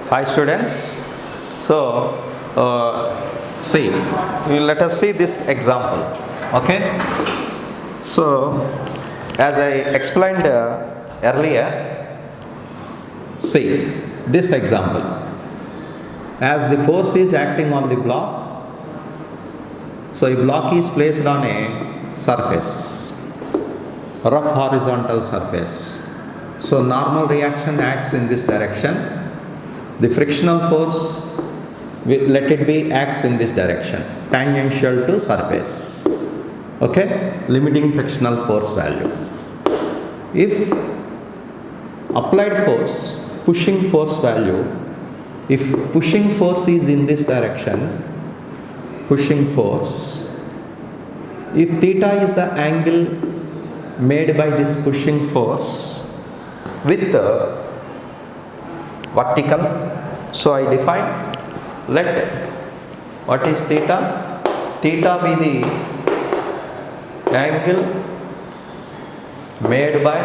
Hi students. So see, let us see this example. Okay. So as I explained earlier, see this example. As the force is acting on the block, so a block is placed on a surface, rough horizontal surface. So normal reaction acts in this direction. The frictional force, let it be, acts in this direction, tangential to surface. Okay, limiting frictional force value. If applied force, pushing force value, if pushing force is in this direction, pushing force, if theta is the angle made by this pushing force with the vertical, so I define, let what is theta? Theta be the angle made by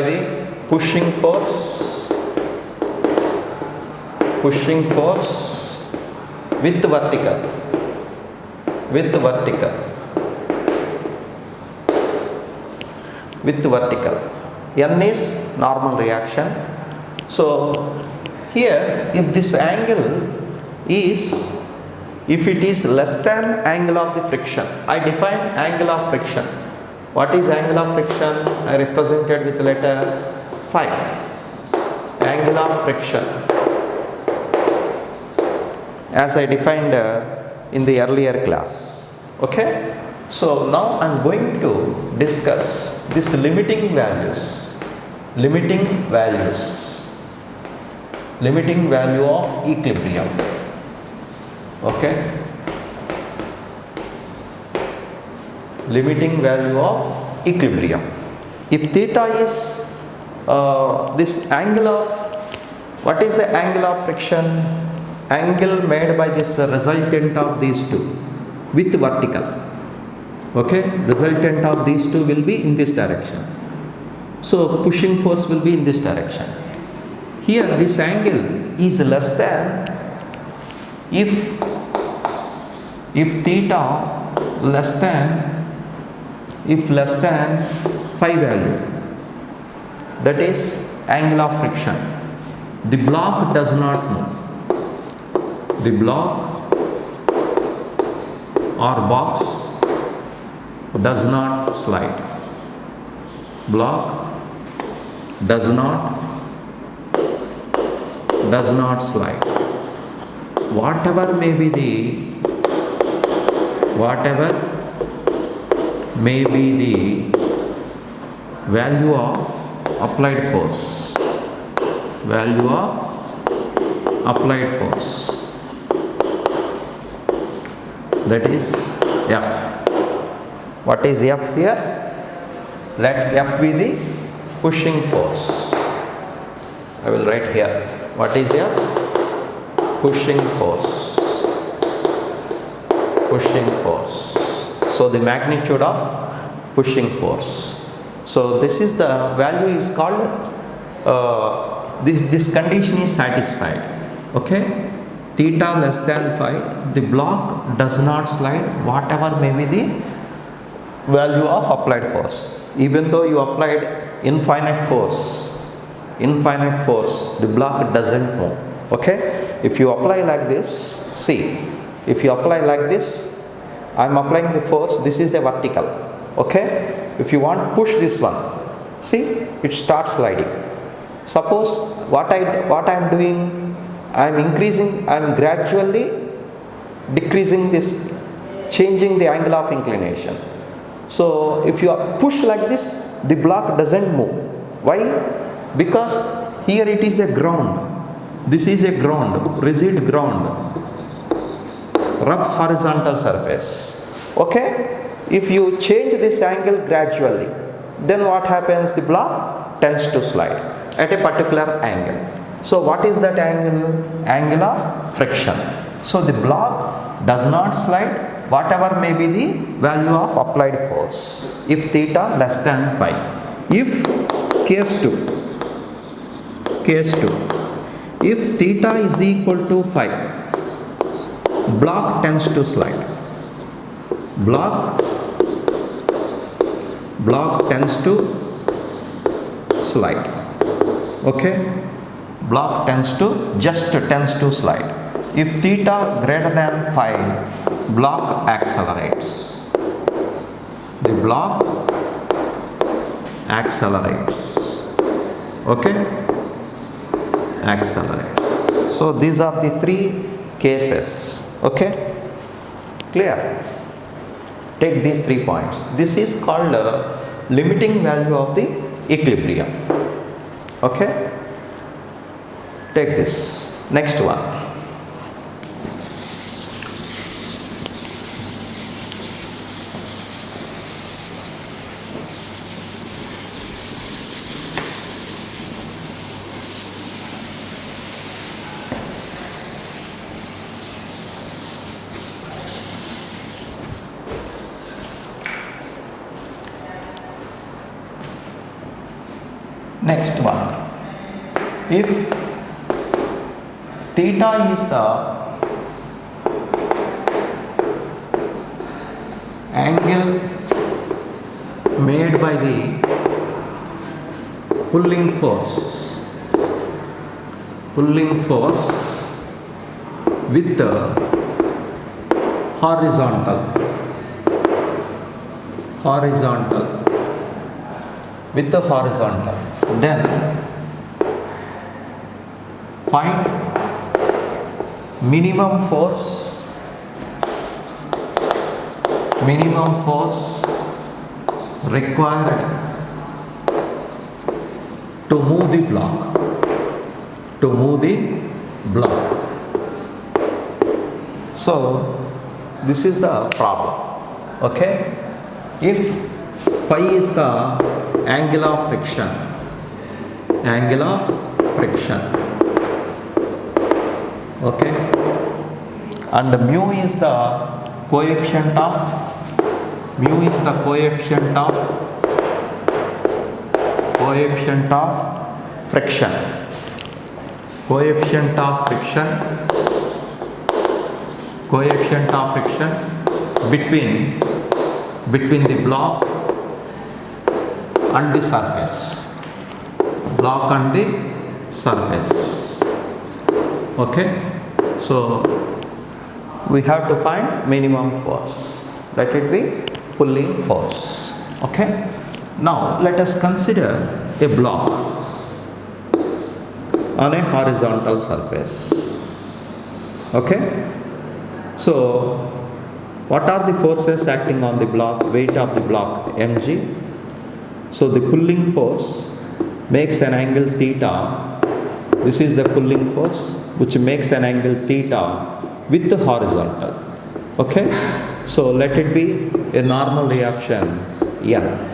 the pushing force with vertical, N is normal reaction. So here, if this angle is, if it is less than angle of the friction, I define angle of friction. What is angle of friction? I represented with letter phi. Angle of friction, as I defined in the earlier class. Okay. So now I am going to discuss this limiting values, limiting value of equilibrium. Okay, limiting value of equilibrium. If theta is this angle of, what is the angle of friction? Angle made by this resultant of these two with vertical. Okay, resultant of these two will be in this direction. So pushing force will be in this direction. Here this angle is less than, if theta less than phi value, that is angle of friction, the block does not move. The block or box does not slide. Block does not slide. Whatever may be the value of applied force, that is F. What is F here? Let F be the pushing force. I will write here. What is F? Pushing force. So the magnitude of pushing force. So this is the value is called, this condition is satisfied. Okay. Theta less than phi, the block does not slide, whatever may be the value of applied force. Even though you applied infinite force, the block doesn't move. Okay. If you apply like this, see, if you apply like this, I am applying the force, this is the vertical. Okay. If you want push this one, see, it starts sliding. Suppose what I am doing, I am gradually decreasing this, changing the angle of inclination. So if you push like this, the block doesn't move. Why? Because here it is a ground. This is a ground, rigid ground, rough horizontal surface. Okay. If you change this angle gradually, then what happens? The block tends to slide at a particular angle. So what is that angle? Angle of friction. So the block does not slide, whatever may be the value of applied force, if theta less than phi. If case 2, Case 2. If theta is equal to phi, block tends to slide. Block tends to slide. Okay? Block tends to slide. If theta greater than phi, block accelerates. The block accelerates. Okay? Accelerates. So these are the three cases. Okay? Clear? Take these 3 points. This is called limiting value of the equilibrium. Okay? Take this. Next one. Next one. If theta is the angle made by the pulling force with the horizontal then find minimum force required to move the block. So this is the problem. Okay? If phi is the angle of friction, okay, and mu is the coefficient of friction between the block and the surface. Okay, so we have to find minimum force. Let it be pulling force. Okay, now let us consider a block on a horizontal surface. Okay, so what are the forces acting on the block? Weight of the block, mg. So the pulling force makes an angle theta. This is the pulling force which makes an angle theta with the horizontal. Okay, so let it be a normal reaction N.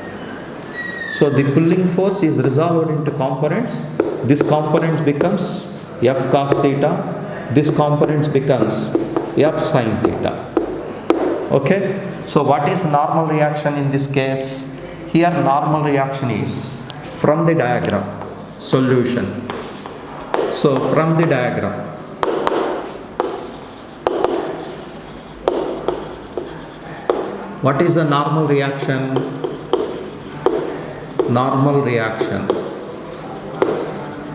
So the pulling force is resolved into components. This component becomes F cos theta. This component becomes F sin theta. Okay, so what is normal reaction in this case? Here normal reaction is from the diagram, solution. So from the diagram, what is the normal reaction? Normal reaction,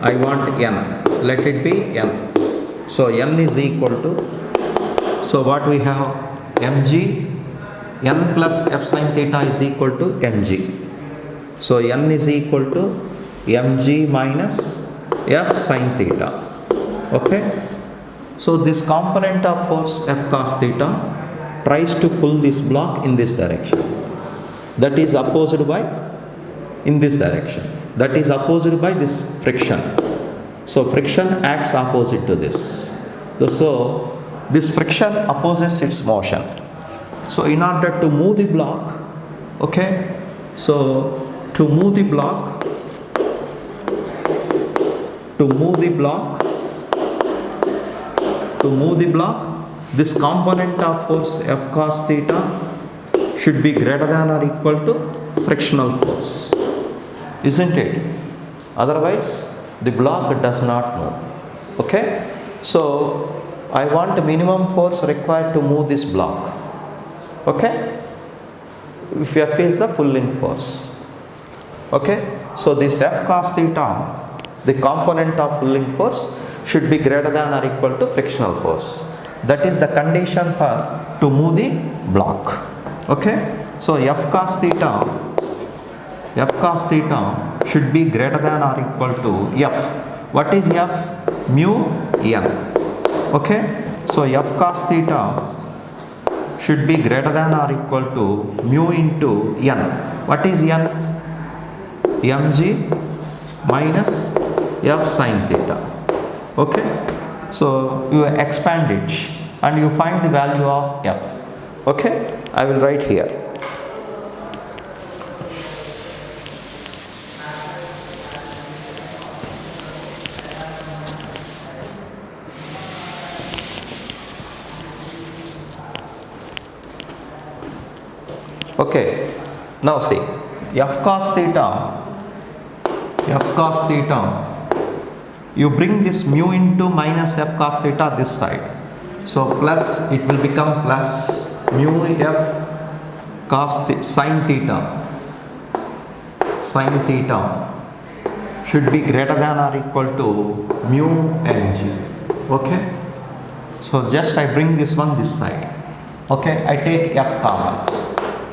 I want N. Let it be N. So N is equal to, so what we have, mg, N plus F sin theta is equal to mg. So N is equal to mg minus F sin theta. Okay, so this component of force F cos theta tries to pull this block in this direction. That is opposed by in this direction. That is opposed by this friction. So friction acts opposite to this. So this friction opposes its motion. So in order to move the block, okay, so to move the block, this component of force F cos theta should be greater than or equal to frictional force, isn't it? Otherwise The block does not move. Okay? So I want the minimum force required to move this block. Okay? If F is the pulling force. Okay? So this F cos theta, the component of pulling force, should be greater than or equal to frictional force. That is the condition for to move the block. Okay? So F cos theta should be greater than or equal to F. What is F? Mu n. Okay? So F cos theta should be greater than or equal to mu into n. What is n? mg minus F sin theta. Okay? So you expand it and you find the value of F. Okay? I will write here. Okay, now see, F cos theta, you bring this mu into minus F cos theta this side. So plus, it will become plus mu F cos sin theta should be greater than or equal to mu mg. Okay, so just I bring this one this side. Okay, I take F common.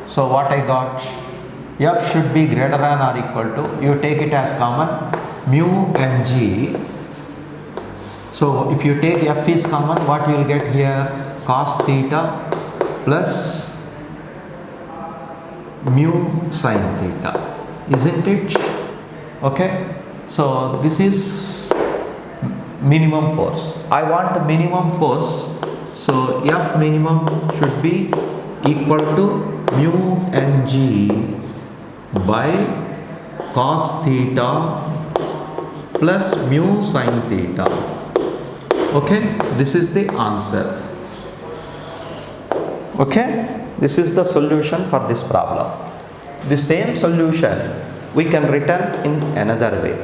So what I got? F should be greater than or equal to, you take it as common, mu mg. So if you take F is common, what you will get here? Cos theta plus mu sin theta. Isn't it? Okay. So this is minimum force. I want minimum force. So F minimum should be equal to mu mg by cos theta plus mu sin theta. Okay, this is the answer. Okay, this is the solution for this problem. The same solution we can return in another way.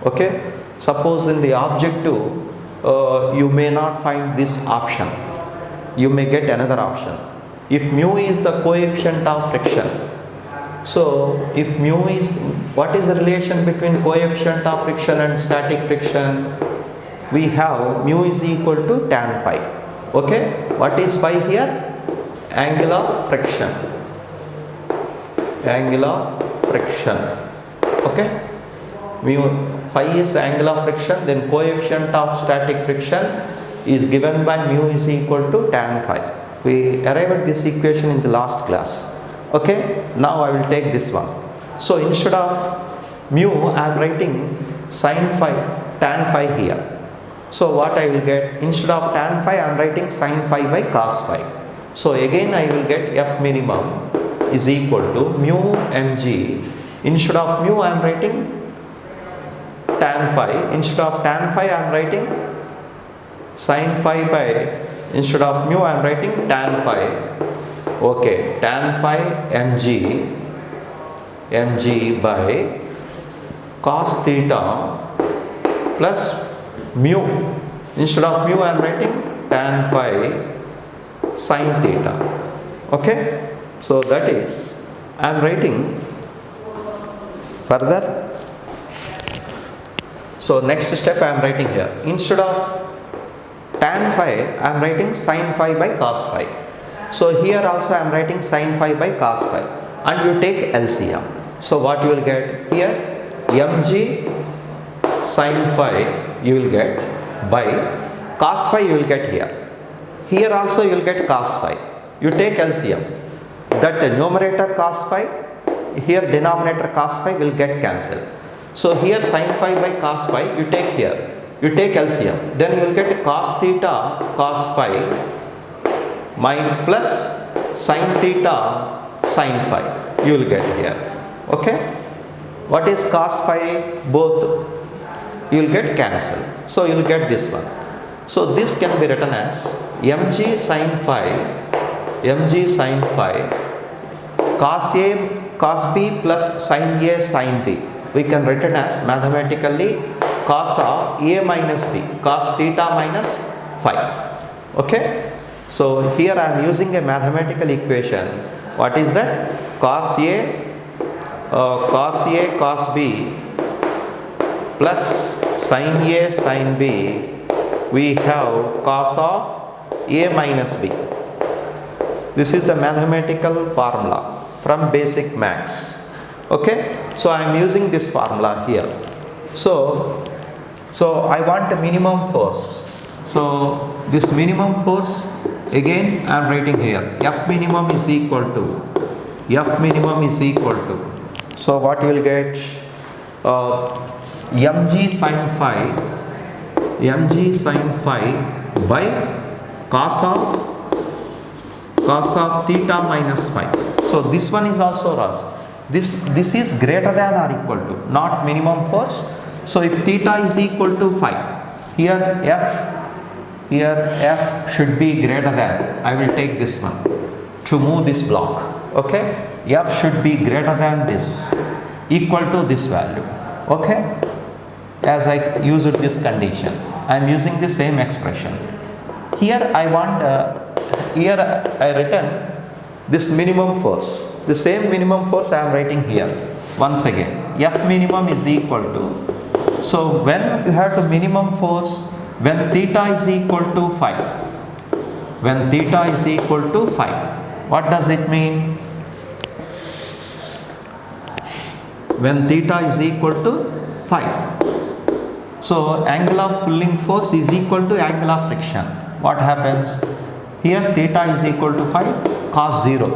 Okay, suppose in the objective you may not find this option, you may get another option. If mu is the coefficient of friction, so if mu is, what is the relation between coefficient of friction and static friction? We have mu is equal to tan pi. Okay, what is pi here? Angle of friction. Okay, phi is angle of friction, then coefficient of static friction is given by mu is equal to tan phi. We arrived at this equation in the last class. Okay, now I will take this one. So instead of mu, I am writing sin phi, tan phi here. So what I will get? Instead of tan phi, I am writing sin phi by cos phi. So again I will get F minimum is equal to mu mg. Instead of mu, I am writing tan phi. Instead of tan phi, I am writing sin phi by, instead of mu, I am writing tan phi. Okay, tan phi mg by cos theta plus mu. Instead of mu, I am writing tan phi sin theta. Okay, so that is, I am writing further. So next step I am writing here. Instead of tan phi, I am writing sin phi by cos phi. So here also I am writing sin phi by cos phi, and you take LCM. So what you will get here? mg sin phi you will get by cos phi you will get here. Here also you will get cos phi. You take LCM. That numerator cos phi, here denominator cos phi will get cancelled. So here sin phi by cos phi you take here. You take LCM. Then you will get cos theta cos phi minus plus sin theta sin phi. You will get here. Okay. What is cos phi? Both you will get cancelled. So you will get this one. So this can be written as mg sin phi cos A cos B plus sin A sin B. We can written as mathematically cos of A minus B, cos theta minus phi. Okay, so here I am using a mathematical equation. What is that? Cos A, cos B plus sin A sin B, we have cos of A minus B. This is a mathematical formula from basic maths. Okay, so I am using this formula here. So I want a minimum force. So this minimum force, again I am writing here, F minimum is equal to, so what you will get, mg sin phi by cos of theta minus phi. So this one is also Ross. This is greater than or equal to, not minimum force. So if theta is equal to phi, here F should be greater than, I will take this one to move this block. Okay, F should be greater than this, equal to this value. Okay, as I used this condition, I am using the same expression. Here I want, here I written this minimum force. The same minimum force I am writing here. Once again, F minimum is equal to. So when you have to minimum force, when theta is equal to phi. When theta is equal to phi. What does it mean? When theta is equal to phi. So angle of pulling force is equal to angle of friction. What happens? Here theta is equal to phi, cos 0.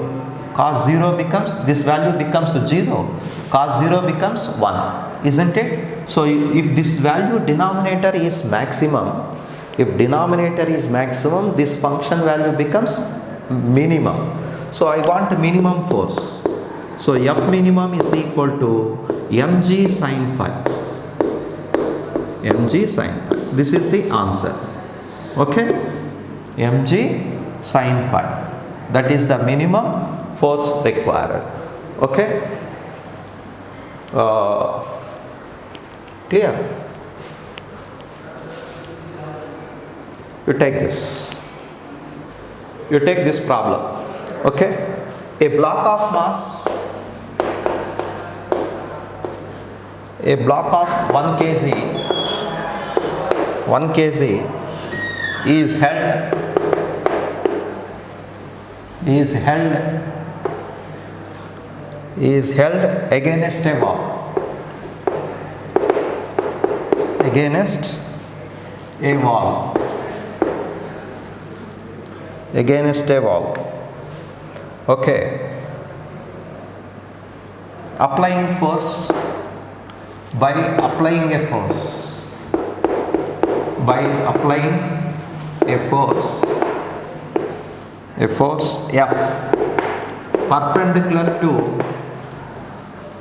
Cos 0 becomes, this value becomes 0. Cos 0 becomes 1. Isn't it? So if this value denominator is maximum, this function value becomes minimum. So I want minimum force. So F minimum is equal to mg sin phi. This is the answer. Okay, mg sin phi. That is the minimum force required. Okay. Clear? You take this. You take this problem. Okay. A block of mass, a block of 1 kg is held against a wall. Against a wall. Okay. Applying force by applying a force. A force F perpendicular to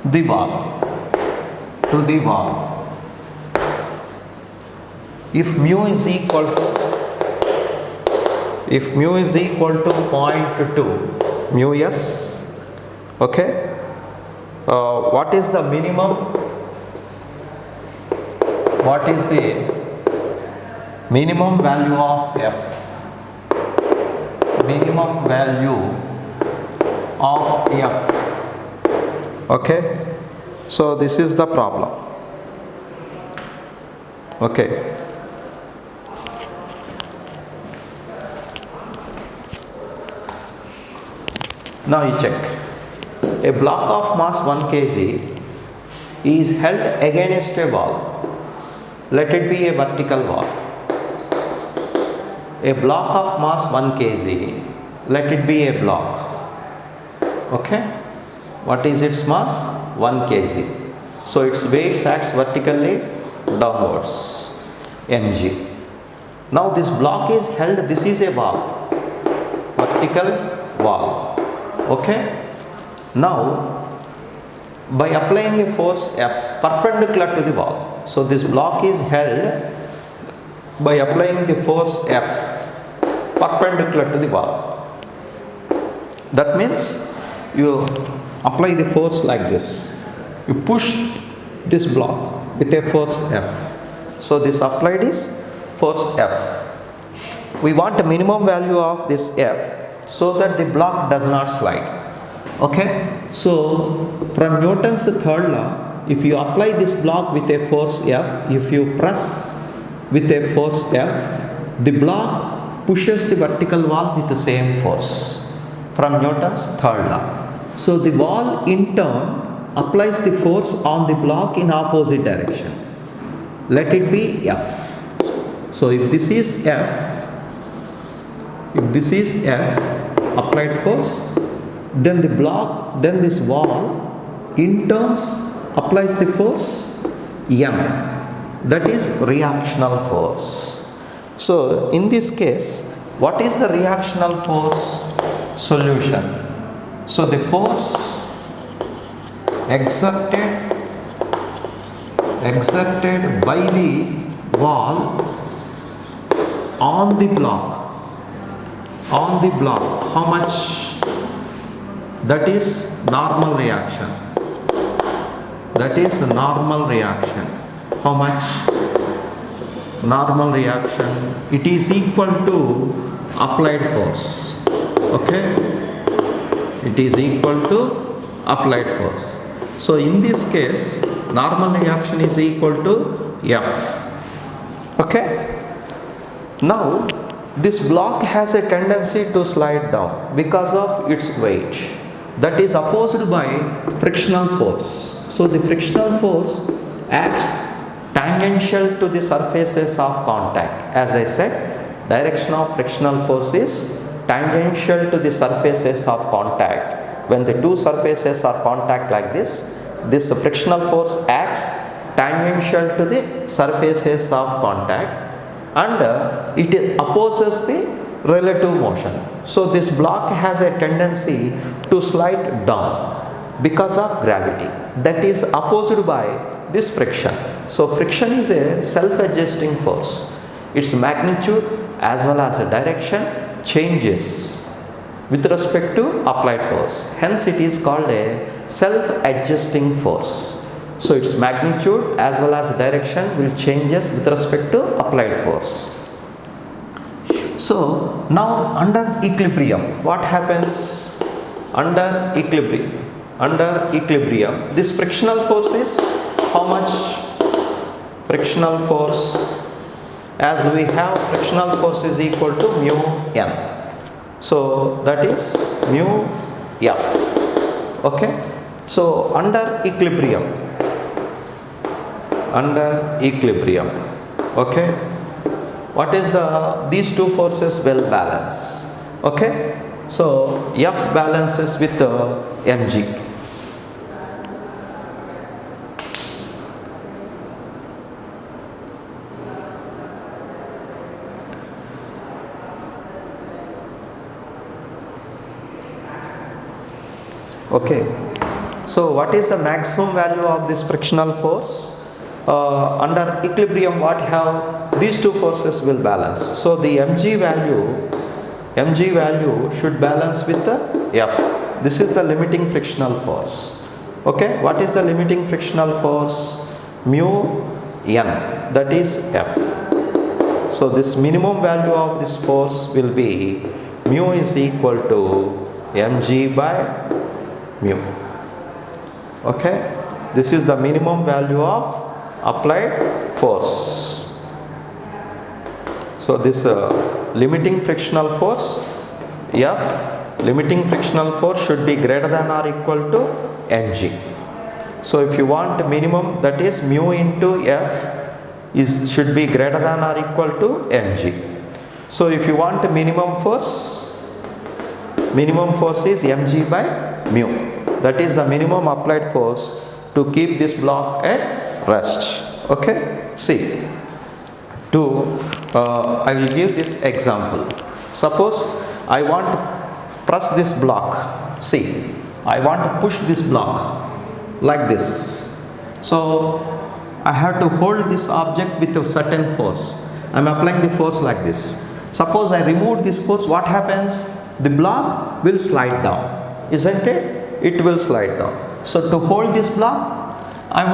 the wall. If mu is equal to 0.2 mu s, okay, what is the minimum? What is the minimum value of F? Minimum value of F. Okay, so this is the problem. Okay. Now you check. A block of mass 1 kg is held against a wall. Let it be a vertical wall. A block of mass 1 kg, let it be a block. Okay. What is its mass? 1 kg. So its weight acts vertically downwards. Mg. Now this block is held, this is a wall. Vertical wall. Okay. Now by applying a force F perpendicular to the wall, so this block is held by applying the force F perpendicular to the wall. That means you apply the force like this. You push this block with a force F. So this applied is force F. We want a minimum value of this F so that the block does not slide. Okay, so from Newton's third law, if you apply this block with a force F, if you press with a force F, the block pushes the vertical wall with the same force from Newton's third law. So the wall in turn applies the force on the block in opposite direction. Let it be F. So if this is F, applied force, then the block, then this wall in turn applies the force M, that is reactional force. So in this case, what is the reactional force? Solution. So the force exerted by the wall on the block, how much? That is normal reaction. How much? Normal reaction. It is equal to applied force. Okay, it is equal to applied force. So in this case, normal reaction is equal to F. Okay. Now this block has a tendency to slide down because of its weight. That is opposed by frictional force. So the frictional force acts tangential to the surfaces of contact. As I said, direction of frictional force is tangential to the surfaces of contact. When the two surfaces are contact like this frictional force acts tangential to the surfaces of contact, and it opposes the relative motion. So this block has a tendency to slide down because of gravity, that is opposed by this friction. So friction is a self-adjusting force. Its magnitude as well as the direction changes with respect to applied force. Hence it is called a self-adjusting force. So its magnitude as well as direction will changes with respect to applied force. So now under equilibrium, what happens? Under equilibrium, this frictional force is how much? Frictional force, as we have frictional force is equal to mu n. So that is mu F. Okay. So under equilibrium, okay, what is these two forces will balance? Okay. So F balances with mg. Okay. So what is the maximum value of this frictional force? Under equilibrium, what have these two forces will balance. So the mg value should balance with the F. This is the limiting frictional force. Okay. What is the limiting frictional force? Mu n, that is F. So this minimum value of this force will be mu is equal to mg by mu. Okay, this is the minimum value of applied force. So this limiting frictional force F, limiting frictional force should be greater than or equal to mg. So if you want minimum, that is mu into F should be greater than or equal to mg. So if you want minimum force is mg by mu. That is the minimum applied force to keep this block at rest. Okay. See, I will give this example. Suppose I want to press this block. See, I want to push this block like this. So I have to hold this object with a certain force. I am applying the force like this. Suppose I remove this force, what happens? The block will slide down, isn't it? It will slide down. So to hold this block, I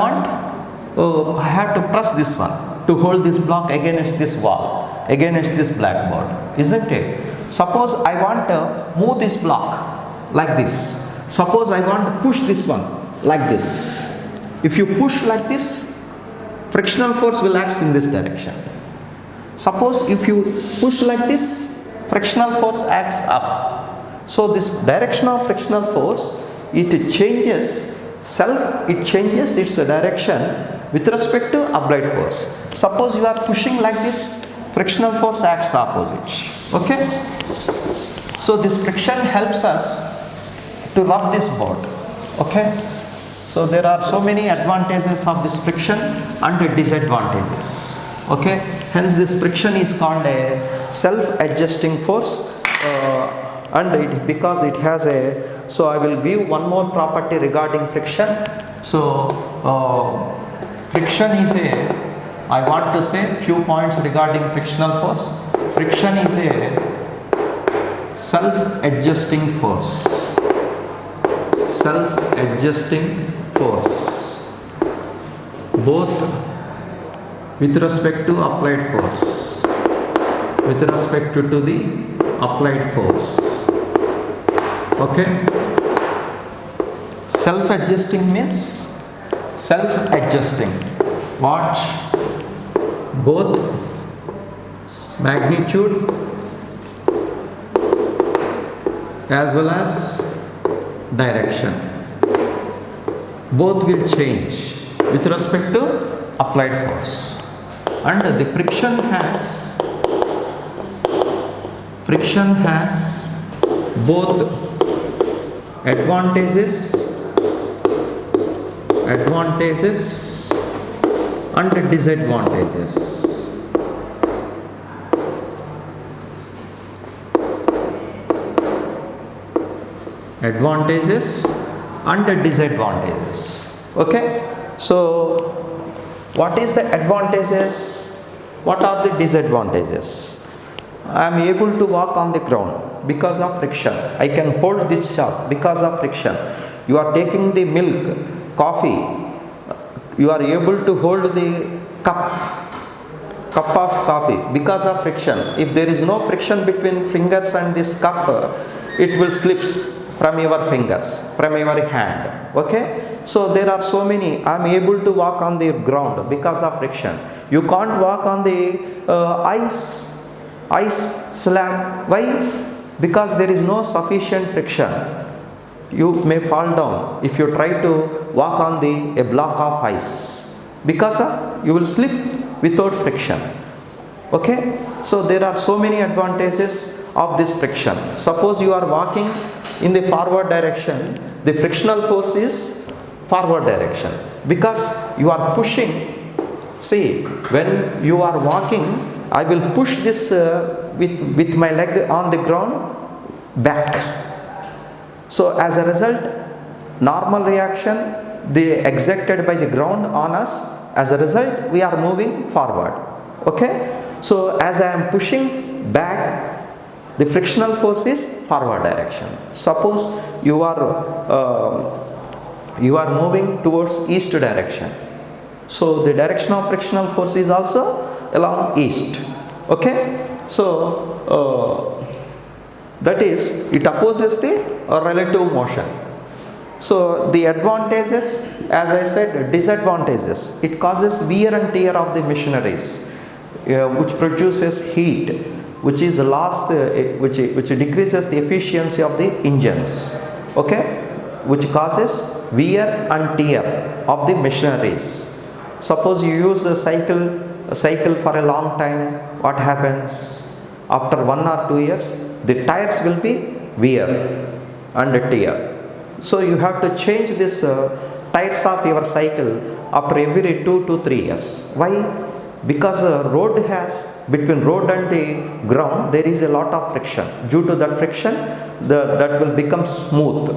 have to press this one. to hold this block against this wall, against this blackboard, isn't it? Suppose I want to move this block like this. Suppose I want to push this one like this. If you push like this, frictional force will act in this direction. Suppose if you push like this, frictional force acts up. So this direction of frictional force, it changes its direction with respect to applied force. Suppose you are pushing like this, frictional force acts opposite. Okay? So this friction helps us to rub this board. Okay? So there are so many advantages of this friction and disadvantages. Okay? Hence this friction is called a self-adjusting force because it has a. So I will give one more property regarding friction. So friction is I want to say few points regarding frictional force. Friction is a self-adjusting force. Self-adjusting force, both with respect to applied force, with respect to the applied force. Okay? Self-adjusting means self-adjusting. What? Both magnitude as well as direction. Both will change with respect to applied force. And the friction has both advantages and disadvantages. Advantages and disadvantages. Okay? So what is the advantages? What are the disadvantages? I am able to walk on the ground because of friction. I can hold this shop because of friction. You are taking the milk, coffee, you are able to hold the cup of coffee because of friction. If there is no friction between fingers and this cup, it will slip from your fingers, from your hand. Okay? So there are so many. I am able to walk on the ground because of friction. You can't walk on the ice slab. Why? Because there is no sufficient friction. You may fall down if you try to walk on a block of ice. Because you will slip without friction. Okay? So there are so many advantages of this friction. Suppose you are walking in the forward direction, the frictional force is forward direction. Because you are pushing. See, when you are walking, I will push this with my leg on the ground back. So as a result, normal reaction they exerted by the ground on us, as a result we are moving forward. Okay? So as I am pushing back, the frictional force is forward direction. Suppose you are moving towards east direction. So the direction of frictional force is also along east. Okay? So that is, it opposes the relative motion. So the advantages, as I said, disadvantages. It causes wear and tear of the machineries, which produces heat, which is lost, which decreases the efficiency of the engines. Okay? Which causes wear and tear of the machineries. Suppose you use a cycle for a long time, what happens? After 1 or 2 years, the tires will be wear and tear. So you have to change this tires of your cycle after every 2 to 3 years. Why? Because between road and the ground there is a lot of friction. Due to that friction, that will become smooth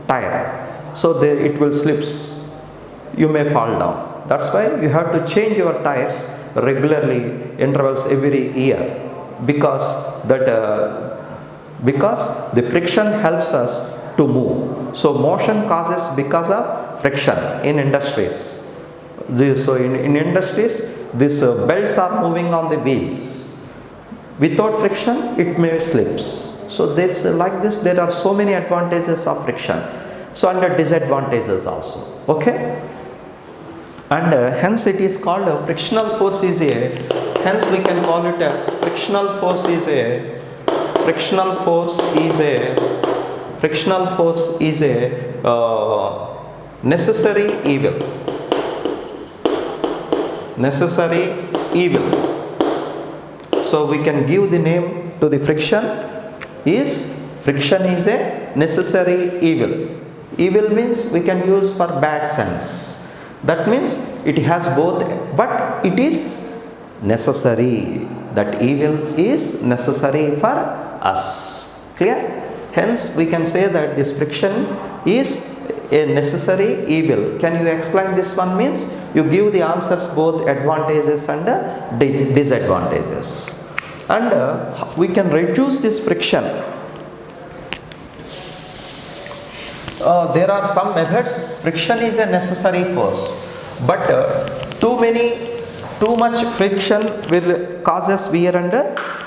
tire. So it will slips. You may fall down. That's why you have to change your tires regularly, intervals every year, because the friction helps us to move. So motion causes because of friction in industries. So in industries, these belts are moving on the wheels. Without friction, it may slips. So there's like this, there are so many advantages of friction. So under disadvantages also. Okay? And hence it is called frictional force is a, hence we can call it as frictional force is a, frictional force is a, frictional force is a necessary evil. Necessary evil. So we can give the name to the friction is a necessary evil. Evil means we can use for bad sense. That means it has both, but it is necessary. That evil is necessary for us. Clear? Hence we can say that this friction is a necessary evil. Can you explain this one? Means you give the answers both advantages and disadvantages. And we can reduce this friction. There are some methods. Friction is a necessary force, but too much friction will cause us wear and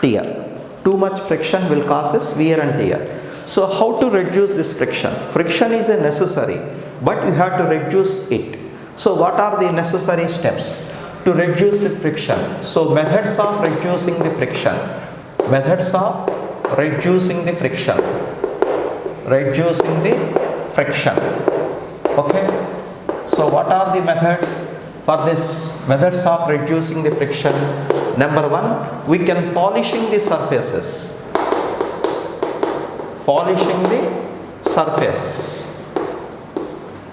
tear. Too much friction will cause us wear and tear. So how to reduce this friction? Friction is a necessary, but you have to reduce it. So what are the necessary steps to reduce the friction? So methods of reducing the friction. Methods of reducing the friction. Reducing the friction. Okay. So what are the methods for this? Methods of reducing the friction. Number one, we can polishing the surfaces. Polishing the surface.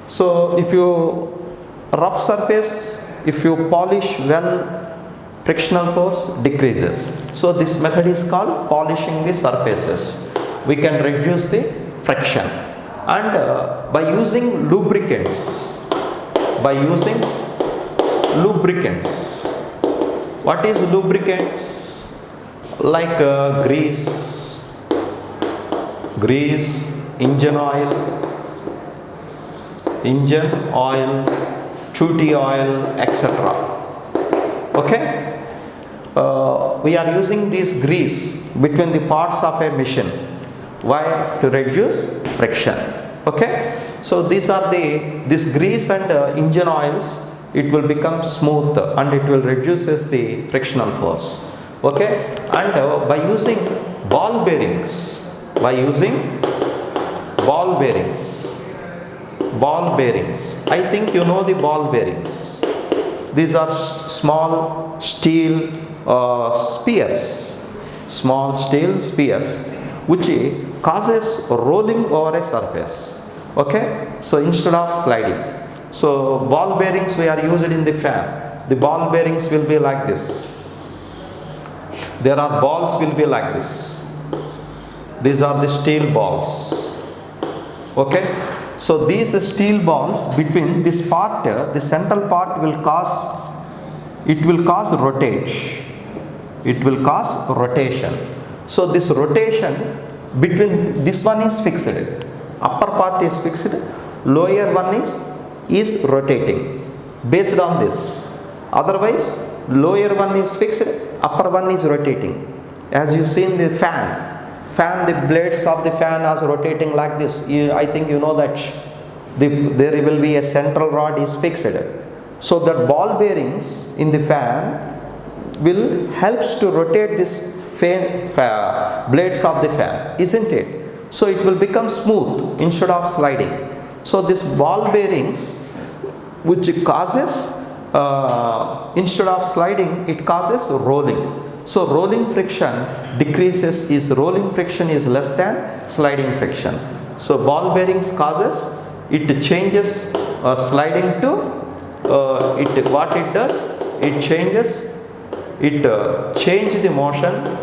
So if you rough surface, if you polish well, frictional force decreases. So this method is called polishing the surfaces. We can reduce the friction. And by using lubricants. By using lubricants. What is lubricants? Like grease, engine oil, tutti oil, etc. Okay? We are using this grease between the parts of a machine. Why? To reduce friction. Okay? So these are this grease and engine oils, it will become smooth and it will reduces the frictional force. Okay? And by using ball bearings, ball bearings. I think you know the ball bearings. These are small steel spheres, which causes rolling over a surface. Okay, so instead of sliding, so ball bearings we are used in the fan. The ball bearings will be like this. There are balls will be like this. These are the steel balls. Okay, so these steel balls between this part, the central part will cause rotation. It will cause rotation. So this rotation between this one is fixed. Upper part is fixed. Lower one is rotating based on this. Otherwise, lower one is fixed. Upper one is rotating. As you see in the fan, the blades of the fan are rotating like this. I think you know that there will be a central rod is fixed. So that ball bearings in the fan will helps to rotate this blades of the fan, isn't it? So it will become smooth instead of sliding. So this ball bearings, which causes instead of sliding, it causes rolling. So rolling friction decreases, rolling friction is less than sliding friction. So ball bearings causes, it changes sliding to, what it does, it changes the motion.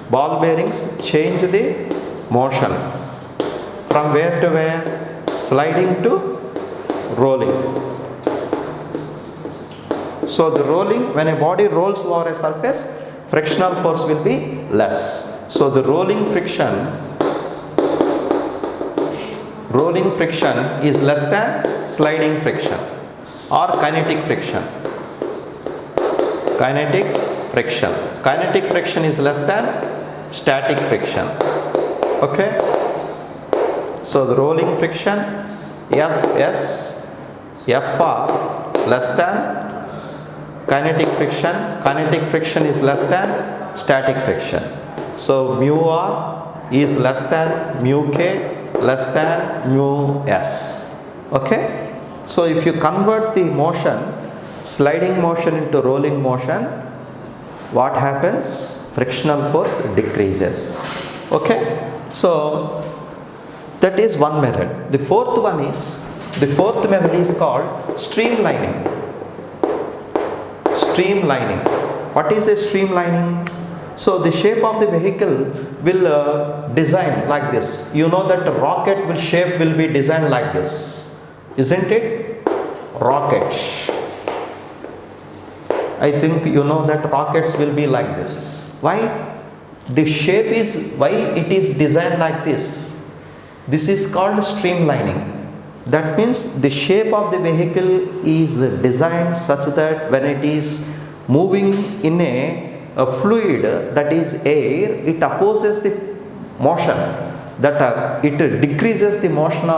Ball bearings change the motion from where to where? Sliding to rolling. So the rolling, when a body rolls over a surface, frictional force will be less. So the rolling friction is less than sliding friction or kinetic friction. kinetic friction. Kinetic friction is less than static friction. Okay. So the rolling friction Fs, Fr less than kinetic friction. Kinetic friction is less than static friction. So mu r is less than mu k less than mu s. Okay. So if you convert the motion, sliding motion into rolling motion, what happens? Frictional force decreases. Okay. So that is one method. The fourth method is called streamlining. Streamlining. What is a streamlining? So the shape of the vehicle will design like this. You know that the rocket shape will be designed like this, isn't it? Rockets. I think you know that rockets will be like this. Why? The shape is, why it is designed like this? This is called streamlining. That means the shape of the vehicle is designed such that when it is moving in a fluid, that is air, it opposes the motion, that it decreases the motion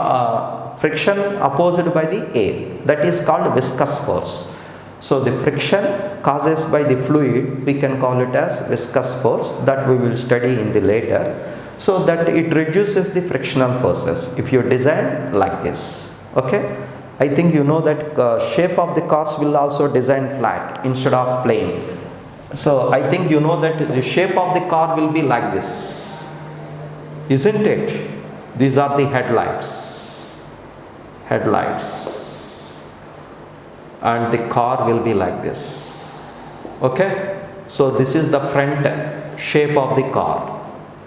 friction opposed by the air. That is called viscous force. So the friction causes by the fluid, we can call it as viscous force, that we will study in the later. So that it reduces the frictional forces if you design like this. Okay. I think you know that shape of the cars will also design flat instead of plane. So I think you know that the shape of the car will be like this, isn't it? These are the headlights. And the car will be like this. Okay. So this is the front shape of the car.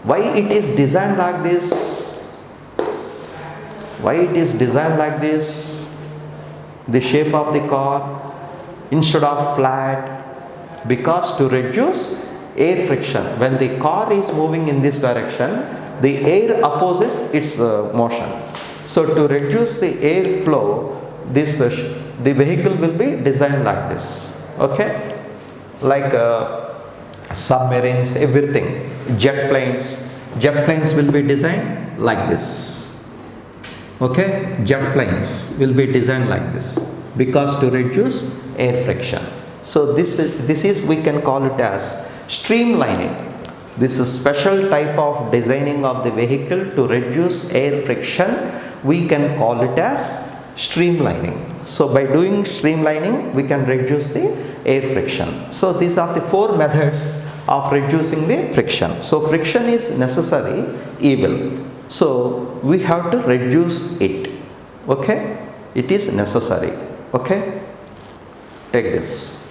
Why it is designed like this? Why it is designed like this? The shape of the car instead of flat? Because to reduce air friction. When the car is moving in this direction, the air opposes its motion. So to reduce the air flow, the vehicle will be designed like this. Okay. Like submarines, everything. Jet planes will be designed like this. Okay. Jet planes will be designed like this because to reduce air friction. So this is we can call it as streamlining. This is special type of designing of the vehicle to reduce air friction. We can call it as streamlining. So by doing streamlining, we can reduce the air friction. So these are the four methods of reducing the friction. So friction is necessary evil. So we have to reduce it. Okay. It is necessary. Okay. Take this.